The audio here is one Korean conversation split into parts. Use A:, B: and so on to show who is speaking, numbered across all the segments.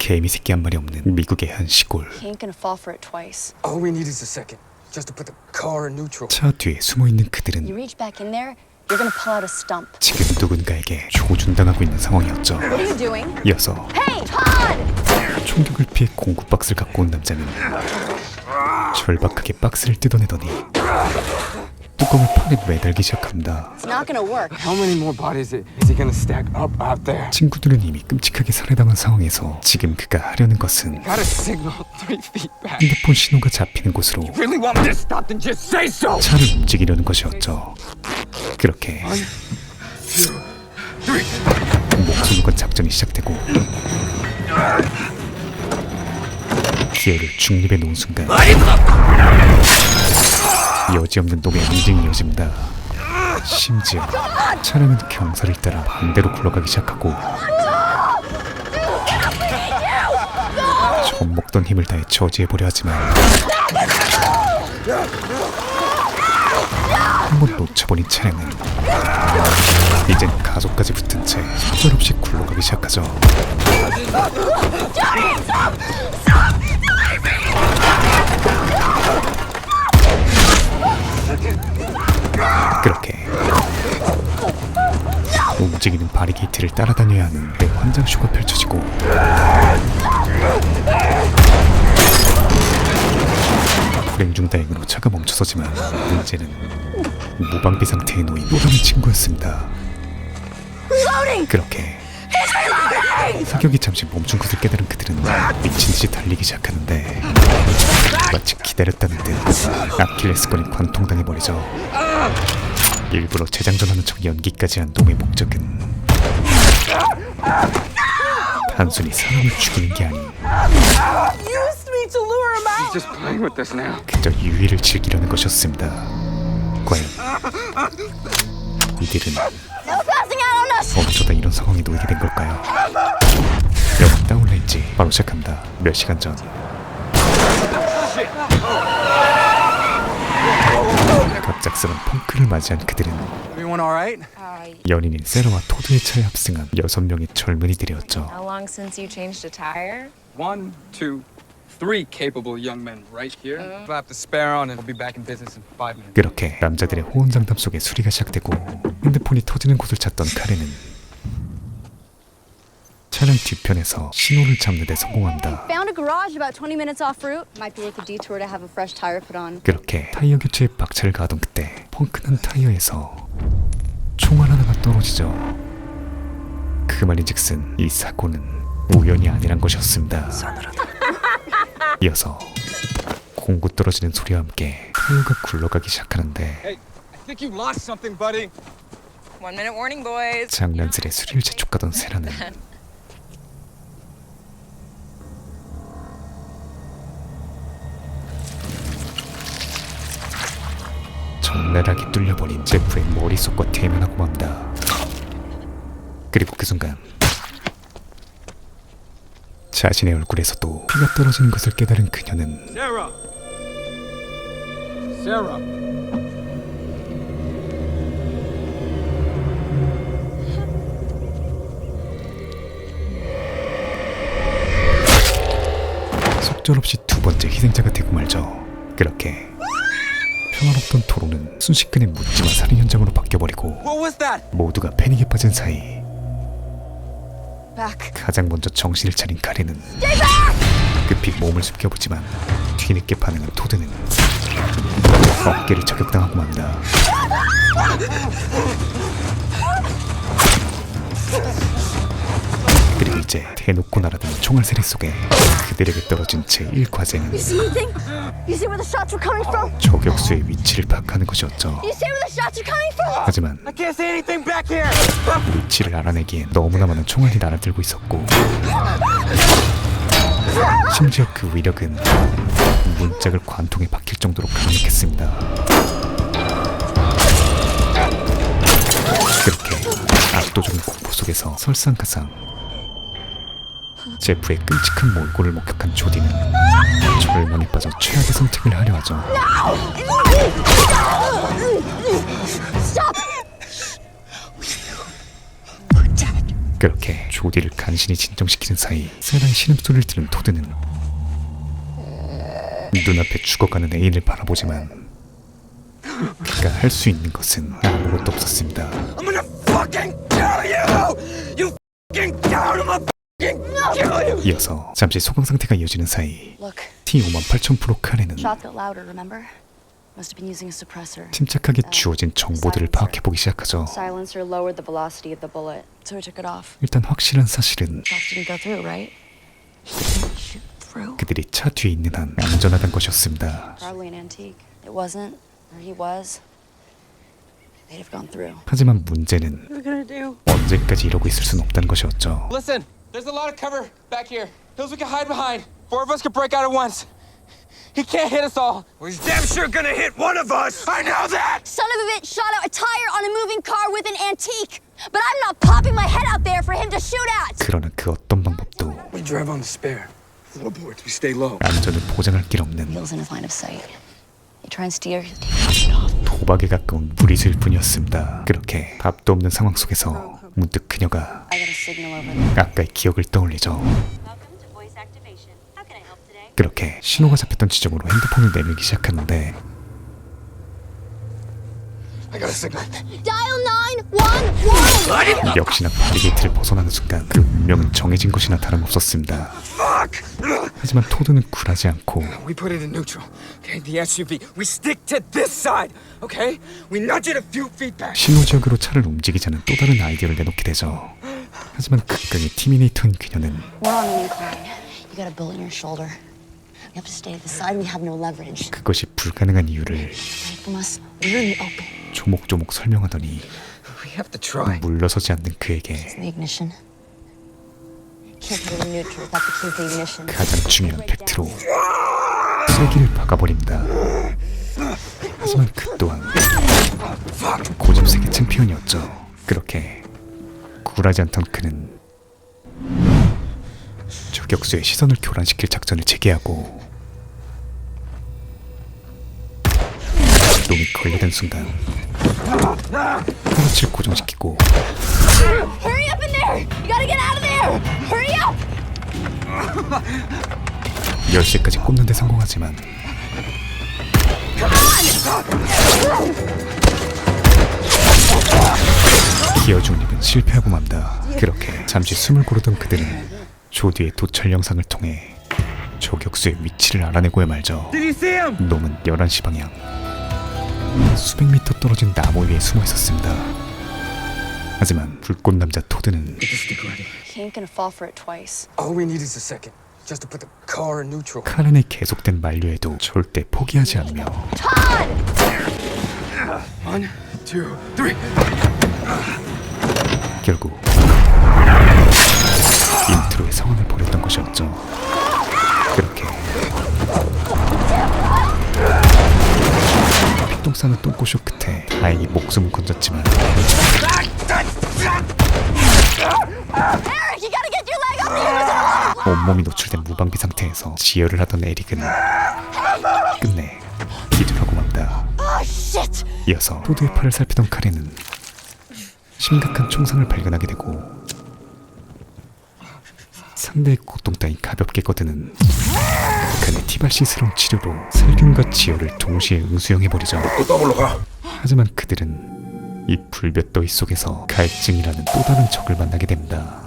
A: 개미 새끼 한 마리 없는 미국의 한 시골.
B: He ain't gonna fall for it twice.
C: All we need is a second, just to put the car in neutral.
A: 차 뒤에 숨어있는
B: You
A: 그들은
B: reach back in there, you're gonna pull out a stump.
A: 지금 누군가에게 조준당하고 있는 상황이었죠.
B: What are you doing?
A: 이어서
B: Hey, Todd!
A: 총격을 피해 공구 박스를 갖고 온 남자는 절박하게 박스를 뜯어내더니 뚜껑을 판에 매달기 시작합니다.
B: It's not gonna work.
C: How many more bodies is he gonna stack up out there?
A: 친구들은 이미 끔찍하게 살해당한 상황에서 지금 그가 하려는 것은
C: Got a signal 3 feet back.
A: 핸드폰 신호가 잡히는 곳으로
C: Really want me to stop? Then just say so.
A: 차를 움직이려는 것이었죠. 그렇게 목숨을 건 작전이 시작되고 기회를 중립에 놓은 순간 여지없는 놈의 응징이 이어집니다. 심지어 차량은 경사를 따라 반대로 굴러가기 시작하고 처음 먹던 힘을 다해 저지해보려 하지만 한번 놓쳐버린 차량은 이젠 가속까지 붙은 채 속절없이 굴러가기 시작하죠. 그렇게 움직이는 바리게이트를 따라다녀야 하는 대환장쇼가 펼쳐지고 불행 중 다행으로 차가 멈춰서지만 문제는 무방비 상태의 노인 또 다른 친구였습니다. 그렇게 사격이 잠시 멈춘 것을 깨달은 그들은 미친듯이 달리기 시작하는데 마치 기다렸다는 듯 아킬레스건이 관통당해버리죠. 일부러 재장전하는 척 연기까지 한 놈의 목적은 단순히 사람을 죽이는 게 아닌
C: He's just playing with us now.
A: 그저 유희를 즐기려는 것이었습니다. 과연 이들은 어쩌다 이런 상황에 놓이게 된 걸까요? 영화 다운라인지 바로 시작합니다. 몇 시간 전 갑작스런 펑크를 맞이한 그들은
C: Everyone all right?
A: 연인인 세라와 토드의 차에 합승한 6명의 젊은이들이었죠.
D: How long since you changed a tire?
C: 1, 2, 3 capable young men right here. Slap the spare on and we'll be back in business in 5 minutes.
A: 그렇게 남자들의 호언장담 속에 수리가 시작되고 핸드폰이 터지는 곳을 찾던 카렌은 차량 뒤편에서 신호를 잡는 데 성공합니다.
B: Found a garage about 20 minutes off route. Might be worth a detour to have a fresh tire put on.
A: 그렇게 타이어 교체에 박차를 가하던 그때 펑크난 타이어에서 총알 하나가 떨어지죠. 그 말인즉슨 이 사고는 우연이 아니란 것이었습니다. 이어서 공구 떨어지는 소리와 함께 타이어가 굴러가기 시작하는데
C: Hey, I think you lost something, buddy.
D: 1 minute warning, boys.
A: 장난스레 수리를 재촉하던 세라는 적나라하게 뚫려버린 제프의 머릿속과 대면하고 맙니다. 그리고 그 순간 자신의 얼굴에서도 피가 떨어지는 것을 깨달은 그녀는
C: Sarah. Sarah.
A: 속절없이 두 번째 희생자가 되고 말죠. 그렇게 평화롭던 도로는 순식간에 묻지마 살인 현장으로 바뀌어버리고
C: What was that?
A: 모두가 패닉에 빠진 사이
B: Back.
A: 가장 먼저 정신을 차린 카렌은 급히 몸을 숨겨보지만 뒤늦게 반응한 토드는 어깨를 저격당하고 맙니다. 그리고 이제 대놓고 날아드는 총알 세례 속에 그들에게 떨어진 제1과제는
B: You see anything? You see where the shots were coming from?
A: 저격수의 위치를 파악하는 것이었죠.
B: You see where the shots are coming from?
A: 하지만
C: I can't see anything back here.
A: 위치를 알아내기엔 너무나 많은 총알이 날아들고 있었고 심지어 그 위력은 문짝을 관통에 박힐 정도로 강력했습니다. 그렇게 압도적인 공포 속에서 설상가상 제프의 끔찍한 몰골을 목격한 조디는 절망에 빠져 최악의 선택을 하려 하죠.
B: Stop!
A: 그렇게 조디를 간신히 진정시키는 사이 세라의 신음소리를 들은 토드는 눈앞에 죽어가는 애인을 바라보지만 그가 할 수 있는 것은 아무것도 없었습니다.
C: I'm gonna fucking kill you! You fucking coward! I'm gonna fucking kill you!
A: 이어서 잠시 소강 상태가 이어지는 사이
B: Look,
A: T58,000% 카렌은
B: shots got louder, remember? Must have been using a suppressor.
A: 침착하게 주어진 정보들을 파악해보기 시작하죠.
B: Silencer lowered the velocity of the bullet, so we took it off.
A: 일단 확실한 사실은
B: Shots didn't go through, right? Didn't shoot through.
A: 그들이 차 뒤에 있는 한 안전하다는 것이었습니다.
B: Probably an antique. It wasn't, or he was. They'd have gone through.
A: 하지만 문제는
B: What are we gonna do?
A: 언제까지 이러고 있을 수는 없다는 것이었죠.
C: Listen, there's a lot of cover back here. Hills we can hide behind. Four of us could break out at once. He can't hit us all. Well, he's damn sure gonna hit one of us. I know that!
B: Son of a bitch shot out a tire on a moving car with an antique. But I'm not popping my head out there for him to shoot at.
A: 그러나 그 어떤 방법도
C: We drive on the spare. Little boys, we stay low.
A: 안전을 보장할 길 없는
B: Wheels in his line of sight. You try and steer, he'll take it off.
A: 도박에 가까운 무리수일 뿐이었습니다. 그렇게 답도 없는 상황 속에서 문득 그녀가
B: I got a signal over there.
A: 아까의 기억을 떠올리죠.
E: Welcome to voice activation. How can I help today?
A: 그렇게 신호가 잡혔던 지점으로 핸드폰을 내밀기 시작하는데
C: I got a signal.
B: Dial 911.
A: 역시나 바리게이트를 벗어나는 순간 그 운명은 정해진 것이나 다름없었습니다.
C: Fuck!
A: 하지만 토드는 굴하지 않고
C: We put it in neutral. Okay, the SUV. We stick to this side. Okay? We nudge it a few feet back.
A: 신호지역으로 차를 움직이자는 또 다른 아이디어를 내놓게 되죠. 하지만 극강의 티미네이터인 그녀는
B: We're on an incline. You got a bullet in your shoulder. You have to stay at the side. We have no leverage.
A: 그것이 불가능한 이유를
B: Away from us. We're in the open.
A: 조목조목 설명하더니
C: We have to try.
A: 물러서지 않는 그에게
B: The ignition. Can't put it in neutral without the key to the ignition.
A: 가장 중요한 팩트로 쐐기를 박아버립니다. 하지만 그 또한 고집 세계 챔피언이었죠. 그렇게 굴하지 않던 그는 저격수의 시선을 교란시킬 작전을 재개하고 놈이 걸려든 순간 터치를 고정시키고
B: Hurry up in there! You gotta get out of there! Hurry up!
A: 열쇠까지 꽂는 데 성공하지만 기어 중립은 실패하고 맙니다. 그렇게 잠시 숨을 고르던 그들은 조디의 도찰 영상을 통해 저격수의 위치를 알아내고야 말죠.
C: Did you see him?
A: 놈은 11시 방향 수백 미터 떨어진 나무 위에 숨어 있었습니다. 하지만 불꽃 남자 토드는
C: Get the stick ready.
B: He ain't gonna fall for it twice.
C: All we need is a second. Just to put the car in neutral.
A: 카렌의 계속된 만류에도 절대 포기하지 않으며
C: One, two, three.
A: 결국 인트로의 상황을 벌였던 것이었죠. 그렇게 피똥 싸는 똥꼬쇼 끝에 다행히 목숨은 건졌지만
B: Eric, you gotta get your leg up! You're losing a lot of
A: 온몸이 노출된 무방비 상태에서 지혈을 하던 에릭은 끝내 기절하고 맙니다.
B: Oh, shit!
A: 이어서 토드의 팔을 살피던 카렌은 심각한 총상을 발견하게 되고 상대의 고통 따윈 가볍게 거드는 극한의 티발시스러운 치료로 살균과 지혈을 동시에 응수형해버리죠. 하지만 그들은 이 불볕더위 속에서 갈증이라는 또 다른 적을 만나게 됩니다.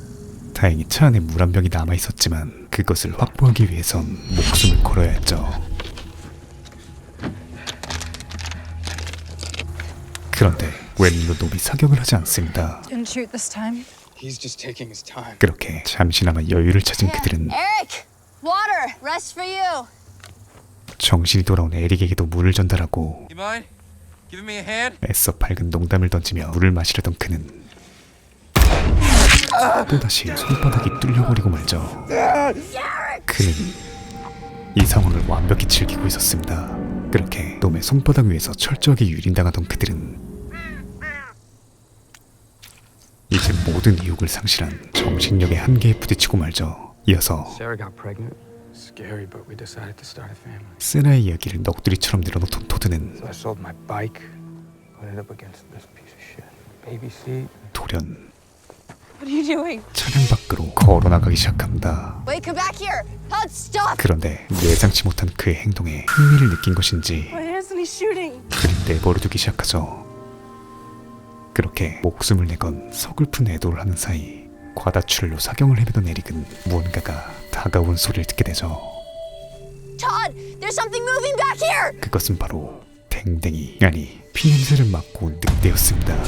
A: 다행히 차 안에 물 한 병이 남아있었지만 그것을 확보하기 위해선 목숨을 걸어야 했죠. 그런데 웬일로 놈이 사격을 하지 않습니다.
D: Didn't shoot this time.
C: He's just taking his time.
A: 그렇게 잠시나마 여유를 찾은 그들은
B: Eric! Water! Rest for you!
A: 정신이 돌아온 에릭에게도 물을 전달하고
C: You mind giving me a hand?
A: 애써 밝은 농담을 던지며 물을 마시려던 그는 또다시 손바닥이 뚫려버리고 말죠. 그는 이 상황을 완벽히 즐기고 있었습니다. 그렇게 놈의 손바닥 위에서 철저하게 유린당하던 그들은 이제 모든 의욕을 상실한 정신력의 한계에 부딪히고 말죠. 이어서
C: Sarah got pregnant. Scary, but we decided to start a family.
A: 세나의 이야기를 넋두리처럼 늘어놓던 토드는
C: So I sold my bike, put it up against this piece of shit. Baby seat.
A: 돌연
D: What are you doing?
A: 차량 밖으로 걸어나가기 시작합니다.
B: Wait, come back here. Todd, stop.
A: 그런데 예상치 못한 그의 행동에 흥미를 느낀 것인지
D: Why isn't he shooting?
A: 그를 내버려두기 시작하죠. 그렇게 목숨을 내건 서글픈 애도를 하는 사이 과다출혈로 사경을 헤매던 에릭은 무언가가 다가온 소리를 듣게 되죠.
B: Todd, there's something moving back here.
A: 그것은 바로 댕댕이, 아니 피냄새를 맡고 온 늑대였습니다.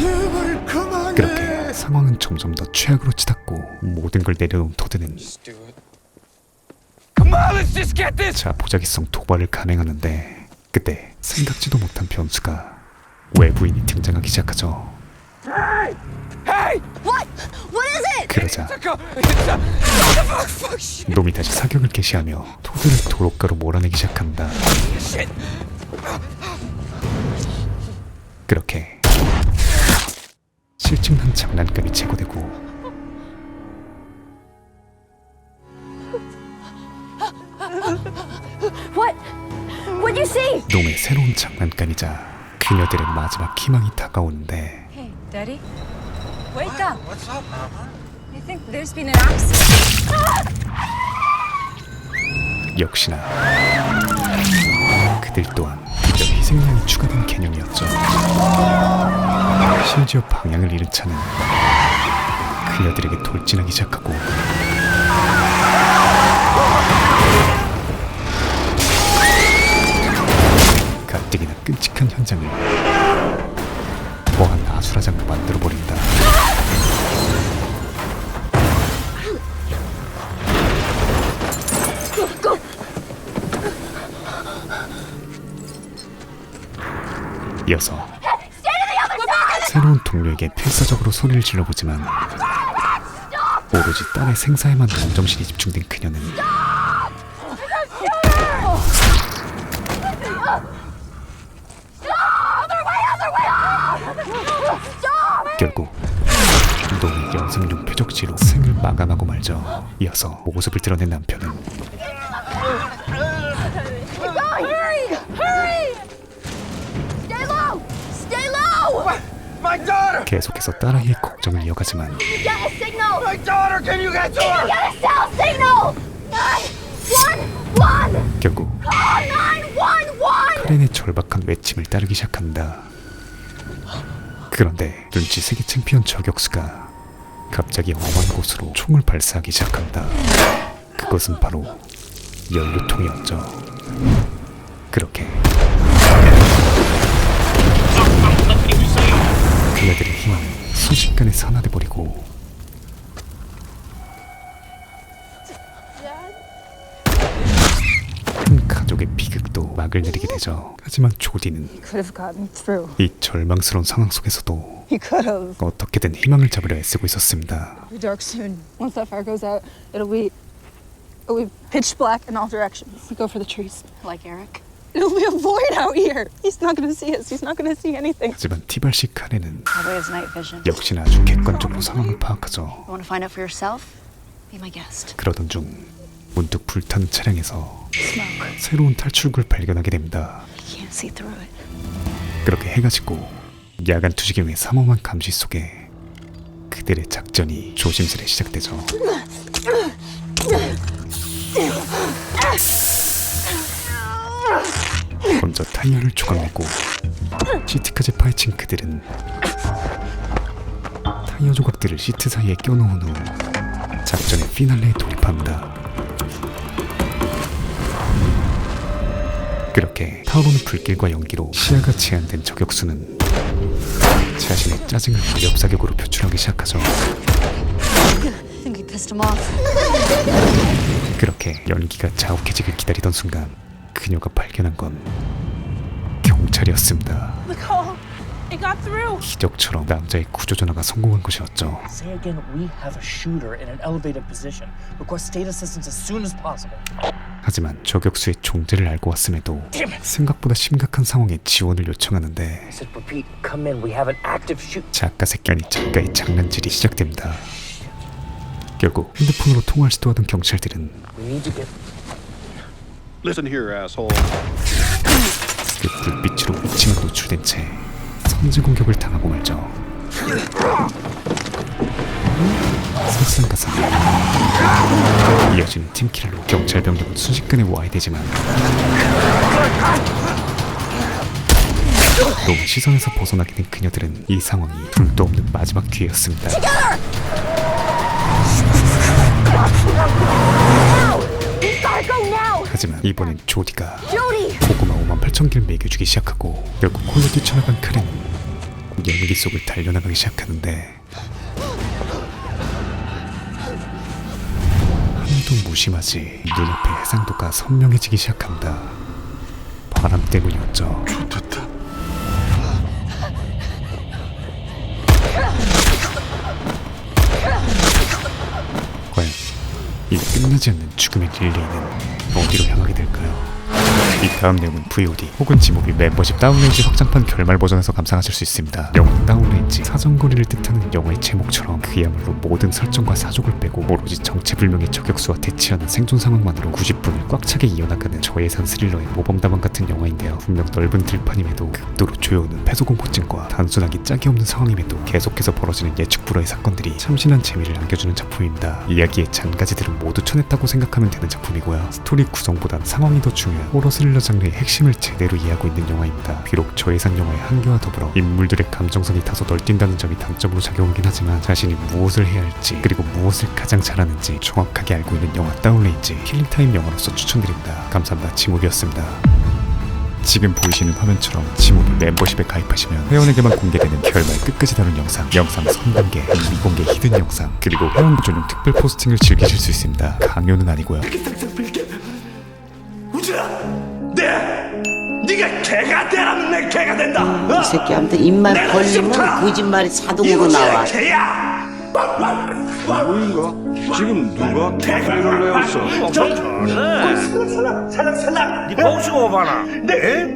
A: 그렇게 상황은 점점 더 최악으로 치닫고 모든 걸 내려놓은 토드는
C: Do it. Come on, let's just get this.
A: 자포자기성 도발을 감행하는데 그때 생각지도 못한 변수가 외부인이 등장하기 시작하죠.
C: Hey!
B: What? What is it?
A: 그러자
C: Fuck, shit,
A: 놈이 다시 사격을 개시하며 토드를 도로가로 몰아내기 시작한다.
C: shit.
A: 그렇게 실증난 장난감이 제거되고
B: What? What'd you see?
A: 놈의 새로운 장난감이자 그녀들의 마지막 희망이 다가오는데
D: Hey, Daddy. Wake up. What's up, Mama? I think there's been an accident.
A: 역시나 그들 또한 그저 희생양이 추가된 개념이었죠. 심지어 방향을 잃은 차는 그녀들에게 돌진하기 시작하고 가뜩이나 끔찍한 현장을 뭐한 아수라장으로 만들어버린다. 이어서 새로운 동료에게 필사적으로 소리를 질러보지만 오로지 딸의 생사에만 온 정신이 집중된 그녀는 결국 놈의 영상용 표적지로 생을 마감하고 말죠. 이어서 모습을 드러낸 남편은
B: Hurry! Hurry! Stay low! Stay low!
C: My daughter!
A: 계속해서 딸아이의 걱정을 이어가지만
B: Get a signal!
C: My daughter! Can you get to her?
B: Get a cell signal! 911!
A: 결국
B: Call 911!
A: 카렌의 절박한 외침을 따르기 시작한다. 그런데 눈치 세계 챔피언 저격수가 갑자기 험한 곳으로 총을 발사하기 시작한다. 그것은 바로 연료통이었죠. 그렇게 그녀들의 희망은 순식간에 산화돼버리고 한 가족의 비극도 막을 내리게 되죠. 하지만 조디는
D: Could have gotten through.
A: 이 절망스러운 상황 속에서도
D: He could have.
A: 어떻게든 희망을 잡으려 애쓰고 있었습니다.
D: It'll be dark soon. Once that fire goes out, it'll be pitch black in all directions. We go for the trees.
E: Like Eric?
D: It'll be a void out here. He's not gonna see us. He's not gonna see anything.
A: 하지만 티발식 카렌은
E: Probably has night vision.
A: 역시나 아주 객관적으로 상황을 파악하죠.
E: You want to find out for yourself? Be my guest.
A: 그러던 중 문득 불타는 차량에서
E: Smoke.
A: 새로운 탈출구를 발견하게 됩니다.
E: You can't see through it.
A: 그렇게 해가 지고 야간 투지경의 삼엄한 감시 속에 그들의 작전이 조심스레 시작되죠. 먼저 타이어를 조각내고 시트까지 파헤친 그들은 타이어 조각들을 시트 사이에 껴놓은 후 작전의 피날레에 돌입합니다. 그렇게 타오르는 불길과 연기로 시야가 제한된 저격수는 자신의 짜증을 무력사격으로 표출하기 시작하죠.
B: I think we pissed him off.
A: 그렇게 연기가 자욱해지길 기다리던 순간 그녀가 발견한 건 경찰이었습니다.
D: The call. It got through.
A: 기적처럼 남자의 구조전화가 성공한 것이었죠.
F: Say again, we have a shooter in an elevated position. Request state assistance as soon as possible.
A: 하지만 저격수의 존재를 알고 왔음에도 생각보다 심각한 상황에 지원을 요청하는데
F: I said, repeat, come in. We have an active shoot.
A: 작가 새끼 아닌 작가의 장난질이 시작됩니다. 결국 핸드폰으로 통화를 시도하던 경찰들은
F: We need to get.
G: Listen here, asshole.
A: 그 불빛으로 위치만 노출된 채 선제 공격을 당하고 말죠. 설상가상. 이어지는 팀킬로 경찰 병력은 순식간에 와해되지만 또 시선에서 벗어나게 된 그녀들은 이 상황이 둘도 없는 마지막 기회였습니다. 하지만 이번엔 조디가 고구마 58,000개를 먹여주기 시작하고 결국 홀로 뛰쳐나간 칼은 연기 속을 달려나가기 시작하는데 하나도 무심하지 눈앞의 해상도가 선명해지기 시작합니다. 바람 때문이었죠. 과연 이 끝나지 않는 죽음의 릴레이는 어디로 향하게 될까요? 이 다음 내용은 VOD 혹은 지모빌 멤버십 다운레인지 확장판 결말 버전에서 감상하실 수 있습니다. 영화 다운레인지 사정거리를 뜻하는 영화의 제목처럼 그야말로 모든 설정과 사족을 빼고 오로지 정체불명의 저격수와 대치하는 생존 상황만으로 90분을 꽉 차게 이어나가는 저예산 스릴러의 모범담원 같은 영화인데요. 분명 넓은 들판임에도 극도로 조여오는 폐소공포증과 단순하기 짝이 없는 상황임에도 계속해서 벌어지는 예측 불허의 사건들이 참신한 재미를 안겨주는 작품입니다. 이야기의 잔가지들은 모두 쳐냈다고 생각하면 되는 작품이고요. 스토리 구성보단 상황이 더 중요한 호러 스릴러 장르의 핵심을 제대로 이해하고 있는 영화입니다. 비록 저예산 영화의 한계와 더불어 인물들의 감정선이 다소 널뛴다는 점이 단점으로 작용하긴 하지만 자신이 무엇을 해야 할지 그리고 무엇을 가장 잘하는지 정확하게 알고 있는 영화 다운레인지 킬링타임 영화로서 추천드립니다. 감사합니다. 지모비였습니다. 지금 보이시는 화면처럼 지모비 멤버십에 가입하시면 회원에게만 공개되는 결말 끝까지 다룬 영상 선공개, 미공개 히든 영상 그리고 회원 전용 특별 포스팅을 즐기실 수 있습니다. 강요는 아니고요.
H: 네가 개가 되라면 내 개가 된다.
I: 이 새끼한테 입만 벌리면 거짓말이 자동으로 나와.
H: 개야.
G: 누구인가? 지금 누가 개를 내었어?
H: 살랑. 네 보시고 봐라.